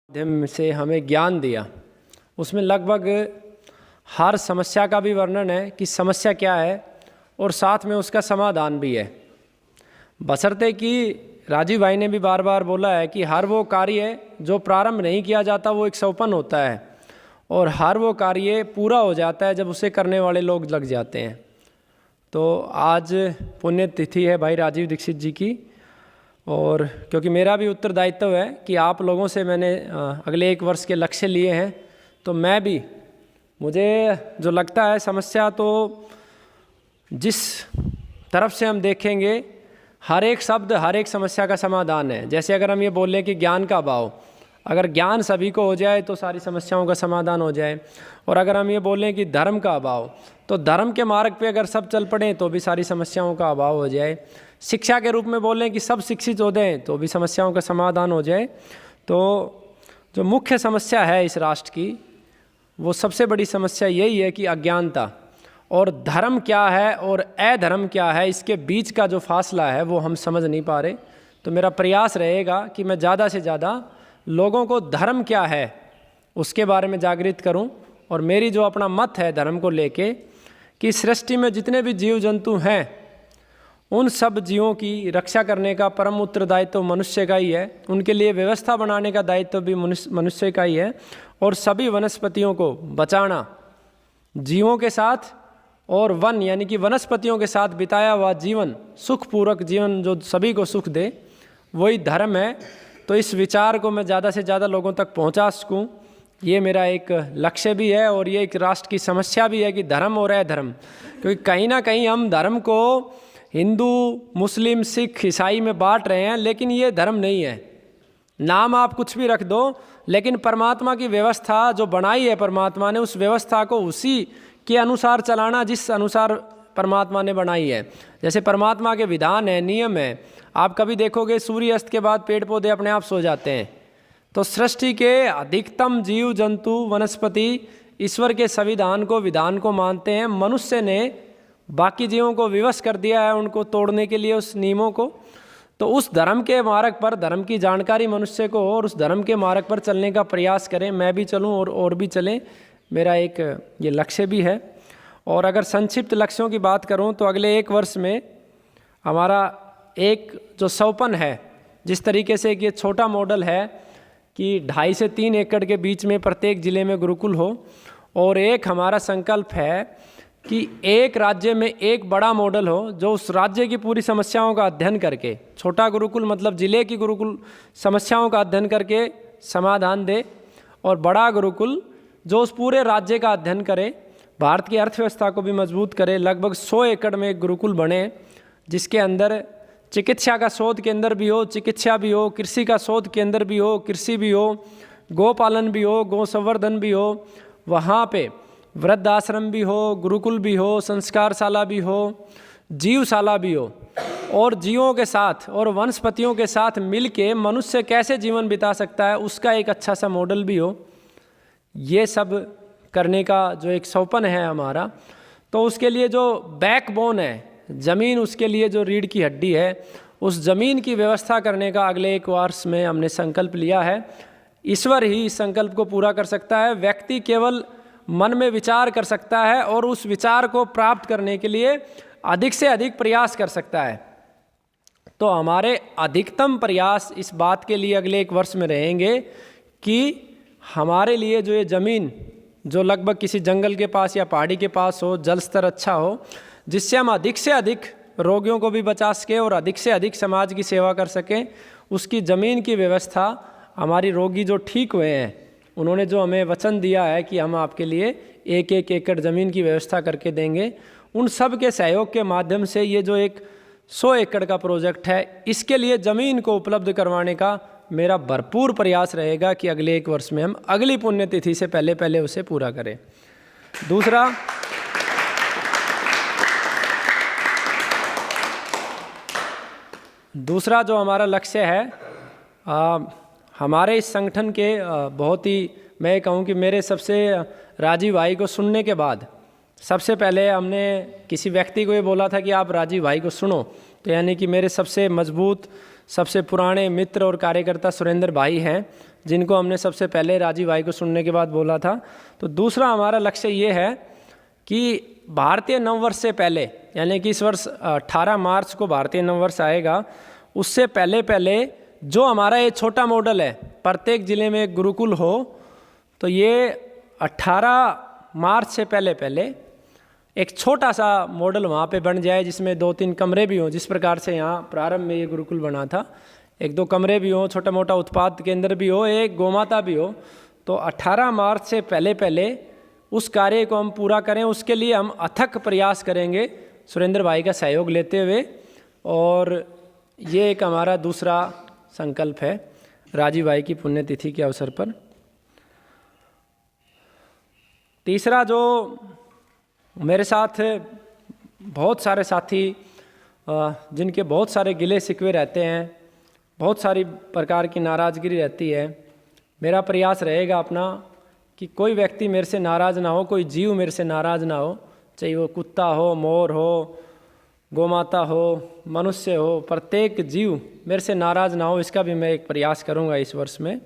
माध्यम से हमें ज्ञान दिया, उसमें लगभग हर समस्या का भी वर्णन है कि समस्या क्या है और साथ में उसका समाधान भी है। बशर्ते कि राजीव भाई ने भी बार बार बोला है कि हर वो कार्य जो प्रारंभ नहीं किया जाता वो एक सोपान होता है और हर वो कार्य पूरा हो जाता है जब उसे करने वाले लोग लग जाते हैं। तो आज पुण्यतिथि है भाई राजीव दीक्षित जी की, और क्योंकि मेरा भी उत्तरदायित्व है कि आप लोगों से मैंने अगले 1 वर्ष के लक्ष्य लिए हैं, तो मैं भी, मुझे जो लगता है समस्या तो जिस तरफ से हम देखेंगे हर एक शब्द हर एक समस्या का समाधान है। जैसे अगर हम ये बोलें कि ज्ञान का अभाव, अगर ज्ञान सभी को हो जाए तो सारी समस्याओं का समाधान हो जाए, और अगर हम ये बोलें कि धर्म का अभाव, तो धर्म के मार्ग पे अगर सब चल पड़ें तो भी सारी समस्याओं का अभाव हो जाए। शिक्षा के रूप में बोलें कि सब शिक्षित हो जाएं तो भी समस्याओं का समाधान हो जाए। तो जो मुख्य समस्या है इस राष्ट्र की, वो सबसे बड़ी समस्या यही है कि अज्ञानता, और धर्म क्या है और अधर्म क्या है, इसके बीच का जो फासला है वो हम समझ नहीं पा रहे। तो मेरा प्रयास रहेगा कि मैं ज़्यादा से ज़्यादा लोगों को धर्म क्या है उसके बारे में जागृत करूं, और मेरी जो अपना मत है धर्म को लेके कि सृष्टि में जितने भी जीव जंतु हैं उन सब जीवों की रक्षा करने का परम उत्तरदायित्व मनुष्य का ही है, उनके लिए व्यवस्था बनाने का दायित्व भी मनुष्य का ही है, और सभी वनस्पतियों को बचाना, जीवों के साथ और वन यानी कि वनस्पतियों के साथ बिताया हुआ जीवन, सुखपूर्वक जीवन जो सभी को सुख दे, वही धर्म है। तो इस विचार को मैं ज़्यादा से ज़्यादा लोगों तक पहुंचा सकूं, ये मेरा एक लक्ष्य भी है, और ये एक राष्ट्र की समस्या भी है कि धर्म और अधर्म, क्योंकि कहीं ना कहीं हम धर्म को हिंदू, मुस्लिम, सिख, ईसाई में बांट रहे हैं, लेकिन ये धर्म नहीं है। नाम आप कुछ भी रख दो, लेकिन परमात्मा की व्यवस्था जो बनाई है परमात्मा ने, उस व्यवस्था को उसी के अनुसार चलाना जिस अनुसार परमात्मा ने बनाई है। जैसे परमात्मा के विधान है, नियम है, आप कभी देखोगे सूर्य अस्त के बाद पेड़ पौधे अपने आप सो जाते हैं। तो सृष्टि के अधिकतम जीव जंतु वनस्पति ईश्वर के संविधान को, विधान को मानते हैं। मनुष्य ने बाकी जीवों को विवश कर दिया है उनको तोड़ने के लिए, उस नियमों को। तो उस धर्म के मार्ग पर, धर्म की जानकारी मनुष्य को हो और उस धर्म के मार्ग पर चलने का प्रयास करें। मैं भी चलूं और भी चलें, मेरा एक ये लक्ष्य भी है। और अगर संक्षिप्त लक्ष्यों की बात करूं तो अगले 1 वर्ष में हमारा एक जो सोपान है, जिस तरीके से एक ये छोटा मॉडल है कि 2.5 से 3 एकड़ के बीच में प्रत्येक जिले में गुरुकुल हो, और एक हमारा संकल्प है कि एक राज्य में एक बड़ा मॉडल हो जो उस राज्य की पूरी समस्याओं का अध्ययन करके, छोटा गुरुकुल मतलब जिले की गुरुकुल समस्याओं का अध्ययन करके समाधान दे, और बड़ा गुरुकुल जो उस पूरे राज्य का अध्ययन करे, भारत की अर्थव्यवस्था को भी मजबूत करे। लगभग 100 एकड़ में एक गुरुकुल बने जिसके अंदर चिकित्सा का शोध केंद्र भी हो, चिकित्सा भी हो, कृषि का शोध केंद्र भी हो, कृषि भी हो, गोपालन भी हो, गौ संवर्धन भी हो, वहाँ पे वृद्धाश्रम भी हो, गुरुकुल भी हो, संस्कारशाला भी हो, जीवशाला भी हो, और जीवों के साथ और वनस्पतियों के साथ मिलके मनुष्य कैसे जीवन बिता सकता है उसका एक अच्छा सा मॉडल भी हो। ये सब करने का जो एक सोपान है हमारा, तो उसके लिए जो बैकबोन है, ज़मीन, उसके लिए जो रीढ़ की हड्डी है, उस ज़मीन की व्यवस्था करने का अगले 1 वर्ष में हमने संकल्प लिया है। ईश्वर ही इस संकल्प को पूरा कर सकता है, व्यक्ति केवल मन में विचार कर सकता है और उस विचार को प्राप्त करने के लिए अधिक से अधिक प्रयास कर सकता है। तो हमारे अधिकतम प्रयास इस बात के लिए अगले 1 वर्ष में रहेंगे कि हमारे लिए जो ये ज़मीन, जो लगभग किसी जंगल के पास या पहाड़ी के पास हो, जल स्तर अच्छा हो, जिससे हम अधिक से अधिक रोगियों को भी बचा सकें और अधिक से अधिक समाज की सेवा कर सकें, उसकी ज़मीन की व्यवस्था हमारी रोगी जो ठीक हुए हैं, उन्होंने जो हमें वचन दिया है कि हम आपके लिए 1-1 एकड़ ज़मीन की व्यवस्था करके देंगे, उन सब के सहयोग के माध्यम से ये जो एक 100 एकड़ का प्रोजेक्ट है, इसके लिए ज़मीन को उपलब्ध करवाने का मेरा भरपूर प्रयास रहेगा कि अगले 1 वर्ष में हम अगली पुण्यतिथि से पहले पहले उसे पूरा करें। दूसरा जो हमारा लक्ष्य है, हमारे इस संगठन के बहुत ही, मैं कहूँ कि मेरे सबसे राजीव भाई को सुनने के बाद सबसे पहले हमने किसी व्यक्ति को ये बोला था कि आप राजीव भाई को सुनो, तो यानी कि मेरे सबसे मजबूत, सबसे पुराने मित्र और कार्यकर्ता सुरेंद्र भाई हैं। जिनको हमने सबसे पहले राजीव भाई को सुनने के बाद बोला था। तो दूसरा हमारा लक्ष्य ये है कि भारतीय नववर्ष से पहले, यानी कि इस वर्ष 18 मार्च को भारतीय नववर्ष आएगा, उससे पहले पहले जो हमारा ये छोटा मॉडल है, प्रत्येक ज़िले में एक गुरुकुल हो, तो ये 18 मार्च से पहले पहले एक छोटा सा मॉडल वहाँ पे बन जाए, जिसमें 2-3 कमरे भी हों, जिस प्रकार से यहाँ प्रारंभ में ये गुरुकुल बना था, 1-2 कमरे भी हों, छोटा मोटा उत्पाद केंद्र भी हो, एक गोमाता भी हो। तो 18 मार्च से पहले पहले उस कार्य को हम पूरा करें, उसके लिए हम अथक प्रयास करेंगे सुरेंद्र भाई का सहयोग लेते हुए। और ये एक हमारा दूसरा संकल्प है राजीव भाई की पुण्यतिथि के अवसर पर। तीसरा, जो मेरे साथ बहुत सारे साथी जिनके बहुत सारे गिले शिकवे रहते हैं, बहुत सारी प्रकार की नाराज़गी रहती है, मेरा प्रयास रहेगा अपना कि कोई व्यक्ति मेरे से नाराज़ ना हो, कोई जीव मेरे से नाराज़ ना हो, चाहे वो कुत्ता हो, मोर हो, गोमाता हो, मनुष्य हो, प्रत्येक जीव मेरे से नाराज़ ना हो, इसका भी मैं एक प्रयास करूँगा इस वर्ष में।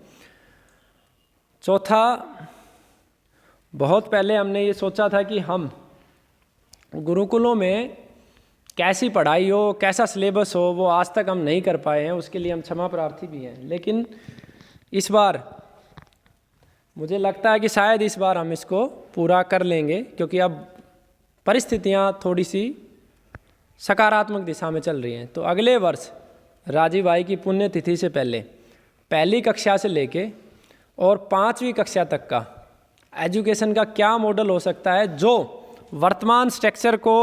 चौथा, बहुत पहले हमने ये सोचा था कि हम गुरुकुलों में कैसी पढ़ाई हो, कैसा सिलेबस हो, वो आज तक हम नहीं कर पाए हैं, उसके लिए हम क्षमा प्रार्थी भी हैं। लेकिन इस बार मुझे लगता है कि शायद इस बार हम इसको पूरा कर लेंगे, क्योंकि अब परिस्थितियाँ थोड़ी सी सकारात्मक दिशा में चल रही हैं। तो अगले वर्ष राजीव भाई की पुण्यतिथि से पहले पहली कक्षा से लेके और 5वीं कक्षा तक का एजुकेशन का क्या मॉडल हो सकता है जो वर्तमान स्ट्रक्चर को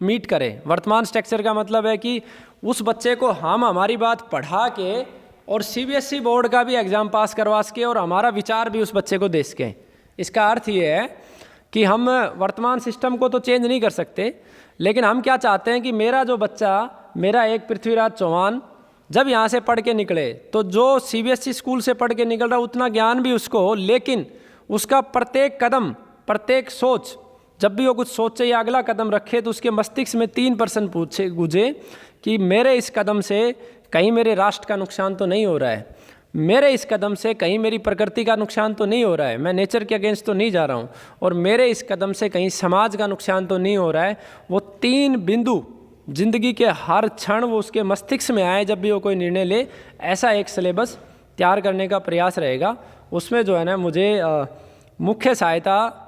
मीट करे। वर्तमान स्ट्रक्चर का मतलब है कि उस बच्चे को हम हमारी बात पढ़ा के और सीबीएसई बोर्ड का भी एग्ज़ाम पास करवा सके और हमारा विचार भी उस बच्चे को दे सकें। इसका अर्थ ये है कि हम वर्तमान सिस्टम को तो चेंज नहीं कर सकते, लेकिन हम क्या चाहते हैं कि मेरा जो बच्चा, मेरा एक पृथ्वीराज चौहान जब यहाँ से पढ़ के निकले, तो जो सीबीएसई स्कूल से पढ़ के निकल रहा उतना ज्ञान भी उसको हो, लेकिन उसका प्रत्येक कदम, प्रत्येक सोच, जब भी वो कुछ सोचे या अगला कदम रखे, तो उसके मस्तिष्क में 3% पूछे गुजे कि मेरे इस कदम से कहीं मेरे राष्ट्र का नुकसान तो नहीं हो रहा है, मेरे इस कदम से कहीं मेरी प्रकृति का नुकसान तो नहीं हो रहा है, मैं नेचर के अगेंस्ट तो नहीं जा रहा हूँ, और मेरे इस कदम से कहीं समाज का नुकसान तो नहीं हो रहा है। वो 3 बिंदु जिंदगी के हर क्षण वो उसके मस्तिष्क में आए जब भी वो कोई निर्णय ले, ऐसा एक सिलेबस तैयार करने का प्रयास रहेगा। उसमें जो है ना, मुझे मुख्य सहायता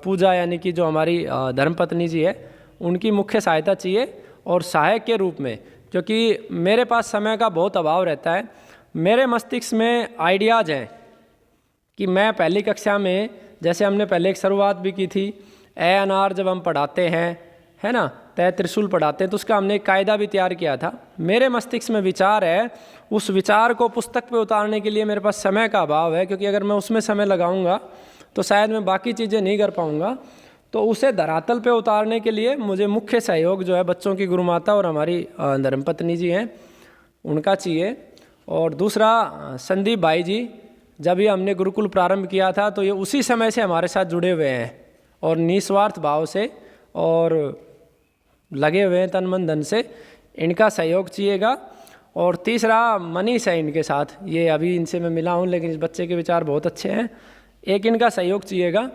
पूजा, यानी कि जो हमारी धर्मपत्नी जी है, उनकी मुख्य सहायता चाहिए और सहायक के रूप में, क्योंकि मेरे पास समय का बहुत अभाव रहता है। मेरे मस्तिष्क में आइडियाज़ हैं कि मैं पहली कक्षा में, जैसे हमने पहले एक शुरुआत भी की थी, ए अनार जब हम पढ़ाते हैं, है ना, तय त्रिशूल पढ़ाते हैं, तो उसका हमने एक कायदा भी तैयार किया था। मेरे मस्तिष्क में विचार है, उस विचार को पुस्तक पे उतारने के लिए मेरे पास समय का अभाव है, क्योंकि अगर मैं उसमें समय लगाऊंगा तो शायद मैं बाकी चीज़ें नहीं कर पाऊंगा। तो उसे धरातल पे उतारने के लिए मुझे मुख्य सहयोग जो है बच्चों की गुरुमाता और हमारी धर्मपत्नी जी हैं, उनका चाहिए। और दूसरा, संदीप भाई जी, जब ये हमने गुरुकुल प्रारंभ किया था तो ये उसी समय से हमारे साथ जुड़े हुए हैं और निस्वार्थ भाव से और लगे हुए हैं तन मन धन से, इनका सहयोग चाहिएगा। और तीसरा, मनीष है इनके साथ, ये अभी इनसे मैं मिला हूँ, लेकिन इस बच्चे के विचार बहुत अच्छे हैं, एक इनका सहयोग चाहिएगा।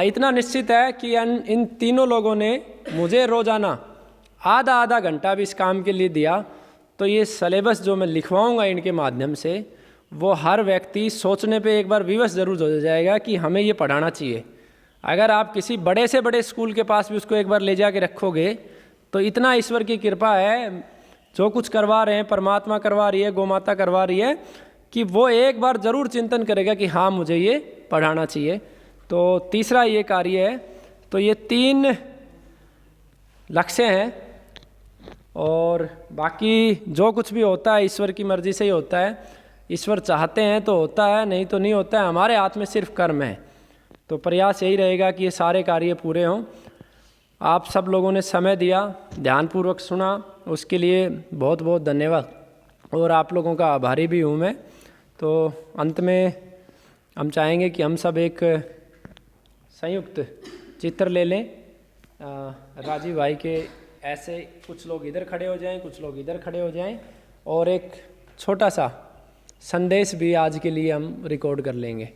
इतना निश्चित है कि इन तीनों लोगों ने मुझे रोज़ाना आधा घंटा भी इस काम के लिए दिया, तो ये सिलेबस जो मैं लिखवाऊंगा इनके माध्यम से, वो हर व्यक्ति सोचने पे एक बार विवश जरूर हो जाएगा कि हमें ये पढ़ाना चाहिए। अगर आप किसी बड़े से बड़े स्कूल के पास भी उसको एक बार ले जाके रखोगे, तो इतना ईश्वर की कृपा है, जो कुछ करवा रहे हैं, परमात्मा करवा रही है, गोमाता करवा रही है, कि वो एक बार ज़रूर चिंतन करेगा कि हाँ, मुझे ये पढ़ाना चाहिए। तो तीसरा ये कार्य है। तो ये 3 लक्ष्य हैं, और बाकी जो कुछ भी होता है ईश्वर की मर्जी से ही होता है। ईश्वर चाहते हैं तो होता है, नहीं तो नहीं होता है। हमारे हाथ में सिर्फ कर्म है। तो प्रयास यही रहेगा कि ये सारे कार्य पूरे हों। आप सब लोगों ने समय दिया, ध्यानपूर्वक सुना, उसके लिए बहुत बहुत धन्यवाद, और आप लोगों का आभारी भी हूँ मैं। तो अंत में हम चाहेंगे कि हम सब एक संयुक्त चित्र ले लें राजीव भाई के। ऐसे कुछ लोग इधर खड़े हो जाएं, कुछ लोग इधर खड़े हो जाएं, और एक छोटा सा संदेश भी आज के लिए हम रिकॉर्ड कर लेंगे।